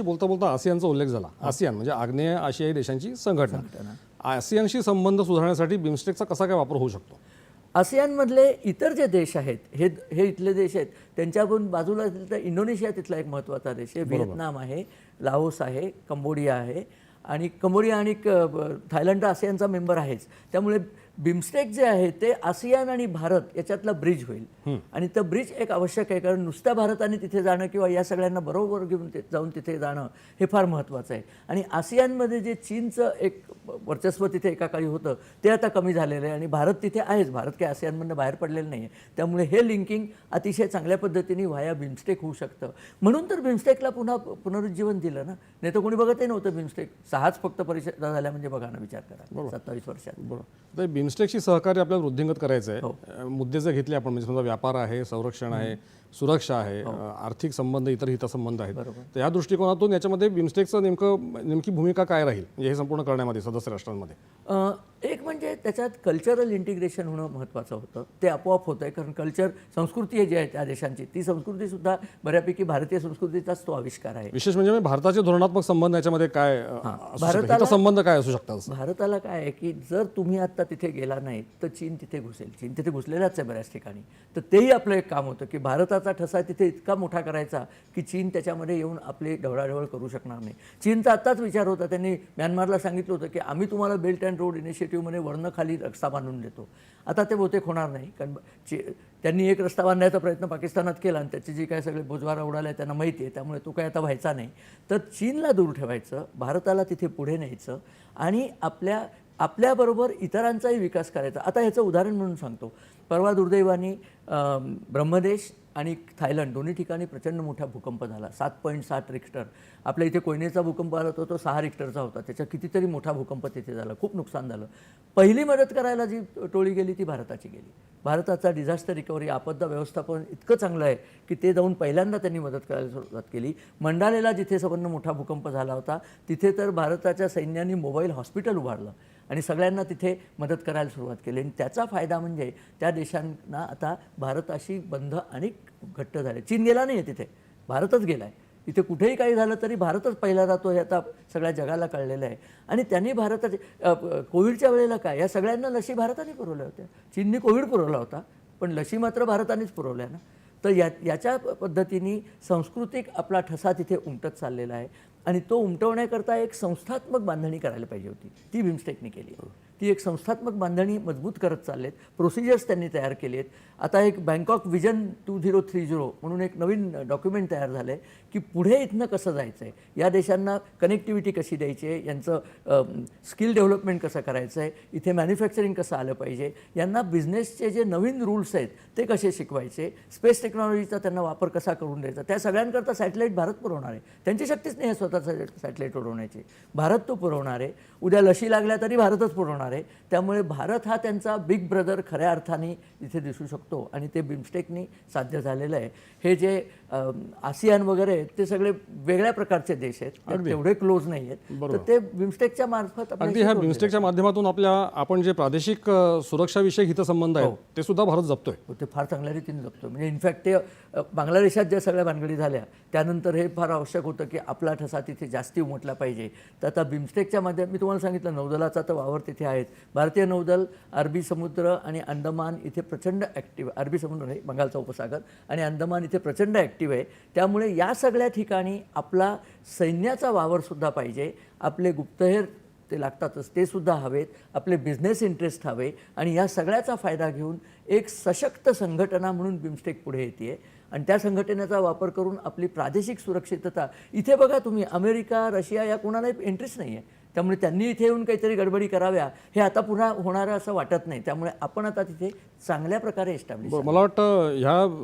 बोलता बोलता आसियानचा उल्लेख झाला. आसियान म्हणजे आग्नेय आशियाई देशांची संघटना. आसियानशी संबंध सुधारण्यासाठी बिमस्टेकचा कसा काय वापर होऊ शकतो? आसियानमधले इतर जे देश आहेत हे इथले देश आहेत त्यांच्याकडून बाजूला तर इंडोनेशिया तिथला एक महत्त्वाचा देश आहे, व्हिएतनाम आहे, लाओस आहे, कंबोडिया आहे आणि कंबोडिया आणि थायलंड आसियानचा मेंबर आहेच. त्यामुळे बिमस्टेक जे आहे ते आसियान आणि भारत याच्यातला ब्रिज होईल आणि तो ब्रिज एक आवश्यक आहे, कारण नुसत्या भारताने तिथे जाणं किंवा या सगळ्यांना बरोबर घेऊन जाऊन तिथे जाणं हे फार महत्त्वाचं आहे. आणि आसियानमध्ये जे चीनचं एक वर्चस्व तिथे एका काळी होतं ते आता कमी झालेलं आहे आणि भारत तिथे आहेच. भारत काही आसियानमधनं बाहेर पडलेलं नाही आहे. त्यामुळे हे लिंकिंग अतिशय चांगल्या पद्धतीने व्हाया बिमस्टेक होऊ शकतं. म्हणून तर बिमस्टेकला पुन्हा पुनरुज्जीवन दिलं ना, नाही तर कोणी बघतही नव्हतं. बिमस्टेक 6च फक्त परिषदा झाल्या म्हणजे बघा ना, विचार करा 27 वर्षात. बरोबर. बिमस्टेकशी सहकार्य आपल्याला वृद्धिंगत करायचं आहे. मुद्दे जर घेतले आपण म्हणजे समजा व्यापार आहे, संरक्षण आहे, सुरक्षा आहे, आर्थिक संबंध, इतर हितसंबंध आहेत, तर या दृष्टिकोनातून याच्यामध्ये बिमस्टेकचं नेमकी भूमिका काय राहील म्हणजे हे संपूर्ण करण्यामध्ये सदस्य राष्ट्रांमध्ये? एक म्हणजे त्याच्यात कल्चरल इंटिग्रेशन होणं महत्त्वाचं होतं. ते आपोआप होतं आहे, कारण कल्चर संस्कृती आहे जी आहे त्या देशांची, ती संस्कृतीसुद्धा बऱ्यापैकी भारतीय संस्कृतीचाच तो आविष्कार आहे. विशेष म्हणजे भारताचे धोरणात्मक संबंध याच्यामध्ये काय संबंध काय असू शकतात? भारताला काय आहे की जर तुम्ही आता तिथे गेला नाही तर चीन तिथे घुसेल. चीन तिथे घुसलेलाच आहे बऱ्याच ठिकाणी. तर तेही आपलं एक काम होतं की भारताचा ठसा तिथे इतका मोठा करायचा की चीन त्याच्यामध्ये येऊन आपली ढवळाढवळ करू शकणार नाही. चीनचा आत्ताच विचार होता, त्यांनी म्यानमारला सांगितलं होतं की आम्ही तुम्हाला बेल्ट अँड रोड इनिशिएटिव्हमध्ये वर्ण खाली रस्ता बांधून देतो. आता ते बहुतेक होणार नाही, कारण त्यांनी एक रस्ता बांधण्याचा प्रयत्न पाकिस्तानात केला आणि त्याची जी काय सगळे बोजवारा उडाला आहे त्यांना माहिती आहे, त्यामुळे तो काय आता व्हायचा नाही. तर चीनला दूर ठेवायचं, भारताला तिथे पुढे न्यायचं आणि आपल्याबरोबर इतरांचाही विकास करायचा. आता ह्याचं उदाहरण म्हणून सांगतो. परवा दुर्दैवाने ब्रह्मदेश आणि थायलंड दोन्ही ठिकाणी प्रचंड मोठा भूकंप झाला. 7.7 रिक्टर. आपल्या इथे कोयनेचा भूकंप आला तो 6 रिक्टरचा होता. त्याच्या कितीतरी मोठा भूकंप तिथे झाला, खूप नुकसान झालं. पहिली मदत करायला जी टोळी गेली ती भारताची गेली. भारताचा डिझास्टर रिकव्हरी आपदा व्यवस्थापन इतकं चांगलं आहे की ते जाऊन पहिल्यांदा त्यांनी मदत करायला सुरुवात केली. मंडालेला जिथे संबंध मोठा भूकंप झाला होता तिथे तर भारताच्या सैन्याने मोबाईल हॉस्पिटल उभारलं आणि सगळ्यांना तिथे मदत करायला सुरुवात केली. आणि त्याचा फायदा म्हणजे त्या देशांना आता भारताशी बंध अनेक घट्ट झाले. चीन गेला नाही आहे तिथे, भारतच गेला आहे. इथे कुठेही काही झालं तरी भारतच पहिला जातो हे आता सगळ्या जगाला कळलेलं आहे. आणि त्यांनी भारताचे कोविडच्या वेळेला काय या सगळ्यांना लशी भारताने पुरवल्या होत्या. चीनने कोविड पुरवला होता पण लशी मात्र भारतानेच पुरवल्या ना. तर याच्या पद्धतीने सांस्कृतिक आपला ठसा तिथे उमटत चाललेला आहे आणि तो उमटवण्याकरता एक संस्थात्मक बांधणी करायला पाहिजे होती, ती बिमस्टेकने केली. ती एक संस्थात्मक बांधणी मजबूत करत चाललेत. प्रोसिजर्स त्यांनी तयार केली आहेत. आता एक बँकॉक विजन 2030 म्हणून एक नवीन डॉक्युमेंट तयार झालं आहे की पुढे इथनं कसं जायचं आहे, या देशांना कनेक्टिव्हिटी कशी द्यायची आहे, यांचं स्किल डेव्हलपमेंट कसं करायचं आहे, इथे मॅन्युफॅक्चरिंग कसं आलं पाहिजे, यांना बिझनेसचे जे नवीन रूल्स आहेत ते कसे शिकवायचे, स्पेस टेक्नॉलॉजीचा त्यांना वापर कसा करून द्यायचा. त्या सगळ्यांकरता सॅटेलाईट भारत पुरवणार आहे. त्यांची शक्तीच नाही आहे स्वतःचा सॅटेलाईट उडवण्याची, भारत तो पुरवणार आहे. उद्या लशी लागल्या तरी भारतच पुरवणार आहे. त्यामुळे भारत हा त्यांचा बिग ब्रदर खऱ्या अर्थाने इथे दिसू शकतो आणि ते बिमस्टेकनी साध्य झालेलं आहे. हे जे आसियान वगैरे आहेत ते सगळे वेगळ्या प्रकारचे देश आहेत, तेवढे क्लोज नाही आहेत. तर ते बिमस्टेकच्या मार्फत अगदी ह्या बिमस्टेकच्या माध्यमातून आपण जे प्रादेशिक सुरक्षाविषयक हितसंबंध आहेत ते सुद्धा भारत जपतोय. ते फार चांगल्या रीतीने जपतोय. म्हणजे इनफॅक्ट ते बांगलादेशात ज्या सगळ्या भानगडी झाल्या त्यानंतर हे फार आवश्यक होतं की आपला ठसा तिथे जास्ती उमटला पाहिजे. तर आता बिमस्टेकच्या माध्यमात मी तुम्हाला सांगितलं नौदलाचा तर वावर तिथे आहेत. भारतीय नौदल अरबी समुद्र आणि अंदमान इथे प्रचंड ॲक्टिव्ह, अरबी समुद्र नाही बंगालचा उपसागर आणि अंदमान इथे प्रचंड ॲक्टिव्ह आहे. त्यामुळे या सगळ्या ठिकाणी आपला सैन्याचा वावरसुद्धा पाहिजे. आपले गुप्तहेर ते लागतातच ते सुद्धा हवेत, आपले बिझनेस इंटरेस्ट हवे आणि या सगळ्याचा फायदा घेऊन एक सशक्त संघटना म्हणून बिमस्टेक पुढे येते आणि त्या संघटनेचा वापर करून आपली प्रादेशिक सुरक्षितता. इथे बघा तुम्ही अमेरिका, रशिया या कोणालाही इंटरेस्ट नाही आहे. त्यामुळे त्यांनी इथे येऊन काहीतरी गडबडी कराव्या हे आता पुन्हा होणारं असं वाटत नाही. त्यामुळे आपण आता तिथे चांगल्या प्रकारे एस्टॅब्लिश. मला वाटतं ह्या